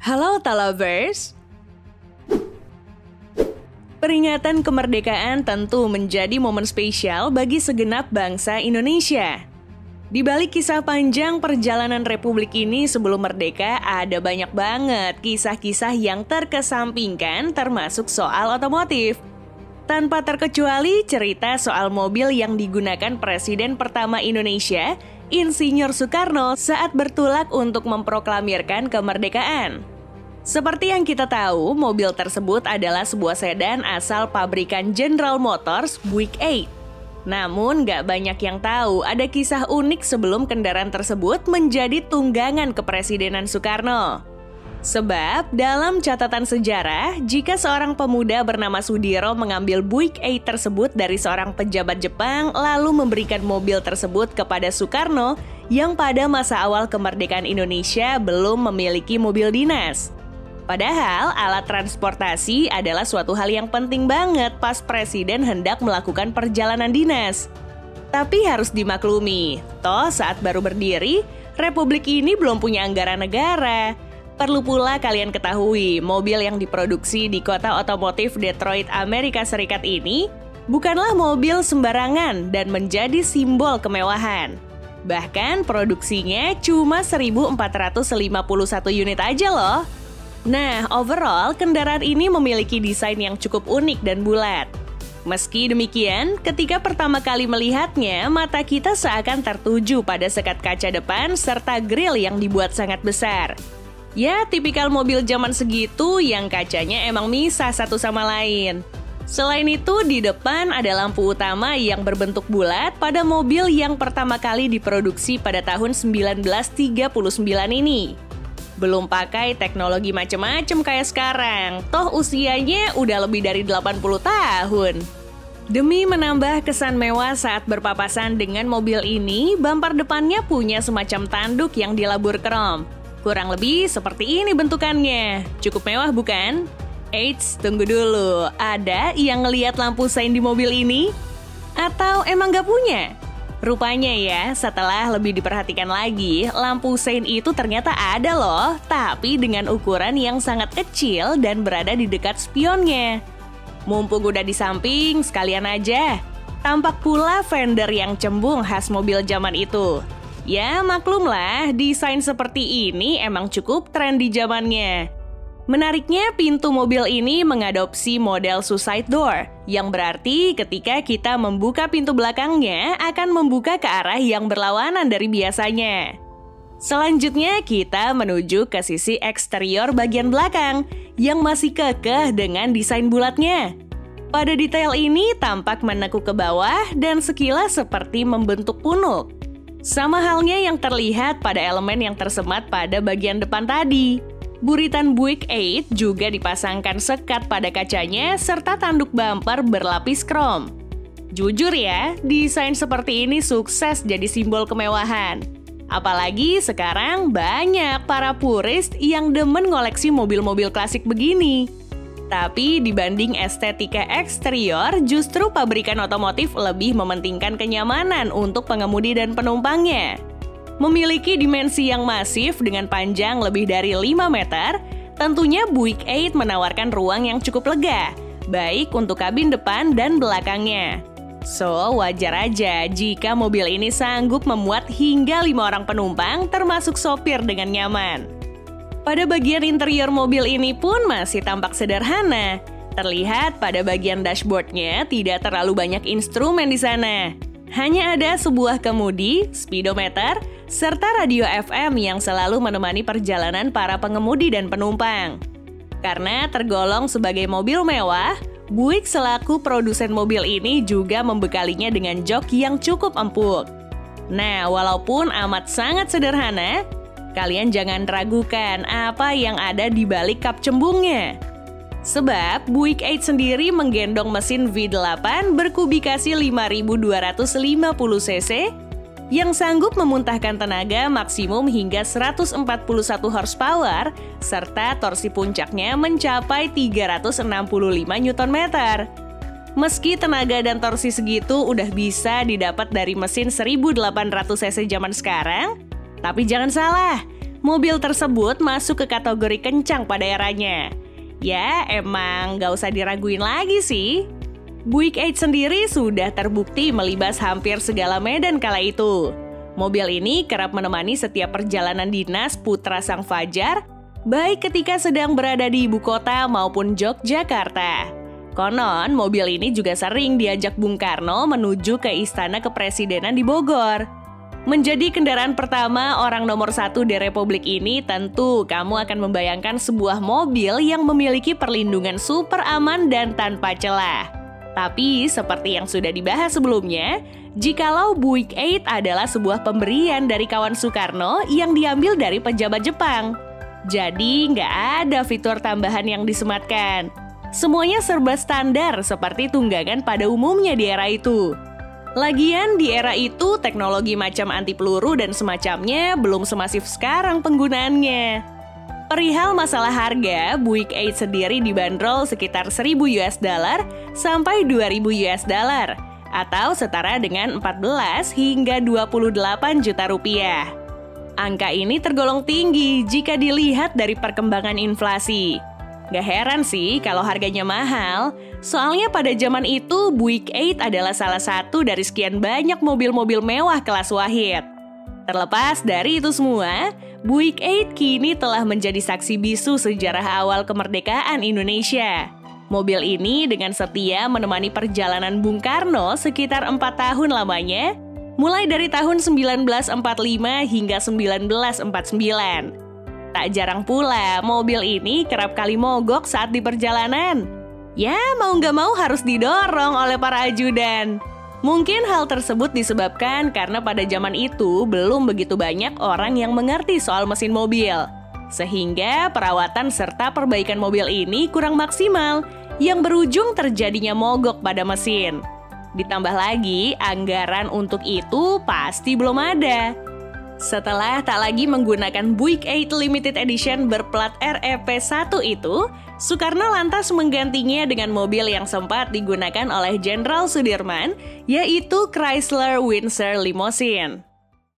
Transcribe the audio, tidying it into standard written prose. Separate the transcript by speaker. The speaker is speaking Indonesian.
Speaker 1: Halo Talovers! Peringatan kemerdekaan tentu menjadi momen spesial bagi segenap bangsa Indonesia. Di balik kisah panjang perjalanan Republik ini sebelum merdeka, ada banyak banget kisah-kisah yang terkesampingkan termasuk soal otomotif. Tanpa terkecuali cerita soal mobil yang digunakan Presiden pertama Indonesia, Insinyur Soekarno saat bertolak untuk memproklamirkan kemerdekaan. Seperti yang kita tahu, mobil tersebut adalah sebuah sedan asal pabrikan General Motors Buick 8. Namun, gak banyak yang tahu ada kisah unik sebelum kendaraan tersebut menjadi tunggangan kepresidenan Soekarno. Sebab, dalam catatan sejarah, jika seorang pemuda bernama Sudiro mengambil Buick 8 tersebut dari seorang pejabat Jepang lalu memberikan mobil tersebut kepada Soekarno yang pada masa awal kemerdekaan Indonesia belum memiliki mobil dinas. Padahal alat transportasi adalah suatu hal yang penting banget pas presiden hendak melakukan perjalanan dinas. Tapi harus dimaklumi, toh saat baru berdiri, Republik ini belum punya anggaran negara. Perlu pula kalian ketahui, mobil yang diproduksi di kota otomotif Detroit, Amerika Serikat ini bukanlah mobil sembarangan dan menjadi simbol kemewahan. Bahkan produksinya cuma 1.451 unit aja loh. Nah, overall, kendaraan ini memiliki desain yang cukup unik dan bulat. Meski demikian, ketika pertama kali melihatnya, mata kita seakan tertuju pada sekat kaca depan serta grill yang dibuat sangat besar. Ya, tipikal mobil zaman segitu yang kacanya emang misah satu sama lain. Selain itu, di depan ada lampu utama yang berbentuk bulat pada mobil yang pertama kali diproduksi pada tahun 1939 ini. Belum pakai teknologi macem-macem kayak sekarang, toh usianya udah lebih dari 80 tahun. Demi menambah kesan mewah saat berpapasan dengan mobil ini, bumper depannya punya semacam tanduk yang dilabur krom. Kurang lebih seperti ini bentukannya. Cukup mewah bukan? Eits, tunggu dulu. Ada yang ngeliat lampu sein di mobil ini? Atau emang gak punya? Rupanya ya, setelah lebih diperhatikan lagi, lampu sein itu ternyata ada loh, tapi dengan ukuran yang sangat kecil dan berada di dekat spionnya. Mumpung udah di samping, sekalian aja. Tampak pula fender yang cembung khas mobil zaman itu. Ya maklumlah, desain seperti ini emang cukup tren di zamannya. Menariknya, pintu mobil ini mengadopsi model suicide door, yang berarti ketika kita membuka pintu belakangnya akan membuka ke arah yang berlawanan dari biasanya. Selanjutnya, kita menuju ke sisi eksterior bagian belakang, yang masih kekeh dengan desain bulatnya. Pada detail ini tampak menekuk ke bawah dan sekilas seperti membentuk punuk. Sama halnya yang terlihat pada elemen yang tersemat pada bagian depan tadi. Buritan Buick 8 juga dipasangkan sekat pada kacanya serta tanduk bumper berlapis krom. Jujur ya, desain seperti ini sukses jadi simbol kemewahan. Apalagi sekarang banyak para puris yang demen ngoleksi mobil-mobil klasik begini. Tapi dibanding estetika eksterior, justru pabrikan otomotif lebih mementingkan kenyamanan untuk pengemudi dan penumpangnya. Memiliki dimensi yang masif dengan panjang lebih dari 5 meter, tentunya Buick 8 menawarkan ruang yang cukup lega, baik untuk kabin depan dan belakangnya. So, wajar aja jika mobil ini sanggup memuat hingga 5 orang penumpang termasuk sopir dengan nyaman. Pada bagian interior mobil ini pun masih tampak sederhana. Terlihat pada bagian dashboardnya tidak terlalu banyak instrumen di sana. Hanya ada sebuah kemudi, speedometer, serta radio FM yang selalu menemani perjalanan para pengemudi dan penumpang. Karena tergolong sebagai mobil mewah, Buick selaku produsen mobil ini juga membekalinya dengan jok yang cukup empuk. Nah, walaupun amat sangat sederhana, kalian jangan ragukan apa yang ada di balik kap cembungnya. Sebab Buick 8 sendiri menggendong mesin V8 berkubikasi 5250 cc yang sanggup memuntahkan tenaga maksimum hingga 141 horsepower serta torsi puncaknya mencapai 365 Nm. Meski tenaga dan torsi segitu udah bisa didapat dari mesin 1800 cc zaman sekarang, tapi jangan salah, Mobil tersebut masuk ke kategori kencang pada eranya. Ya, emang gak usah diraguin lagi sih. Buick 8 sendiri sudah terbukti melibas hampir segala medan kala itu. Mobil ini kerap menemani setiap perjalanan dinas putra sang fajar, baik ketika sedang berada di ibu kota maupun Yogyakarta. Konon, mobil ini juga sering diajak Bung Karno menuju ke Istana Kepresidenan di Bogor. Menjadi kendaraan pertama orang nomor 1 di Republik ini, tentu kamu akan membayangkan sebuah mobil yang memiliki perlindungan super aman dan tanpa celah. Tapi, seperti yang sudah dibahas sebelumnya, jikalau Buick 8 adalah sebuah pemberian dari kawan Soekarno yang diambil dari pejabat Jepang. Jadi, nggak ada fitur tambahan yang disematkan. Semuanya serba standar seperti tunggangan pada umumnya di era itu. Lagian di era itu teknologi macam anti peluru dan semacamnya belum semasif sekarang penggunaannya. Perihal masalah harga, Buick 8 sendiri dibanderol sekitar $1.000 sampai $2.000 atau setara dengan 14 hingga 28 juta rupiah. Angka ini tergolong tinggi jika dilihat dari perkembangan inflasi. Gak heran sih kalau harganya mahal, soalnya pada zaman itu Buick 8 adalah salah satu dari sekian banyak mobil-mobil mewah kelas wahid. Terlepas dari itu semua, Buick 8 kini telah menjadi saksi bisu sejarah awal kemerdekaan Indonesia. Mobil ini dengan setia menemani perjalanan Bung Karno sekitar 4 tahun lamanya, mulai dari tahun 1945 hingga 1949. Tak jarang pula, mobil ini kerap kali mogok saat di perjalanan. Ya, mau nggak mau harus didorong oleh para ajudan. Mungkin hal tersebut disebabkan karena pada zaman itu belum begitu banyak orang yang mengerti soal mesin mobil. Sehingga perawatan serta perbaikan mobil ini kurang maksimal, yang berujung terjadinya mogok pada mesin. Ditambah lagi, anggaran untuk itu pasti belum ada. Setelah tak lagi menggunakan Buick 8 Limited Edition berplat REP1 itu, Soekarno lantas menggantinya dengan mobil yang sempat digunakan oleh Jenderal Sudirman, yaitu Chrysler Windsor Limousine.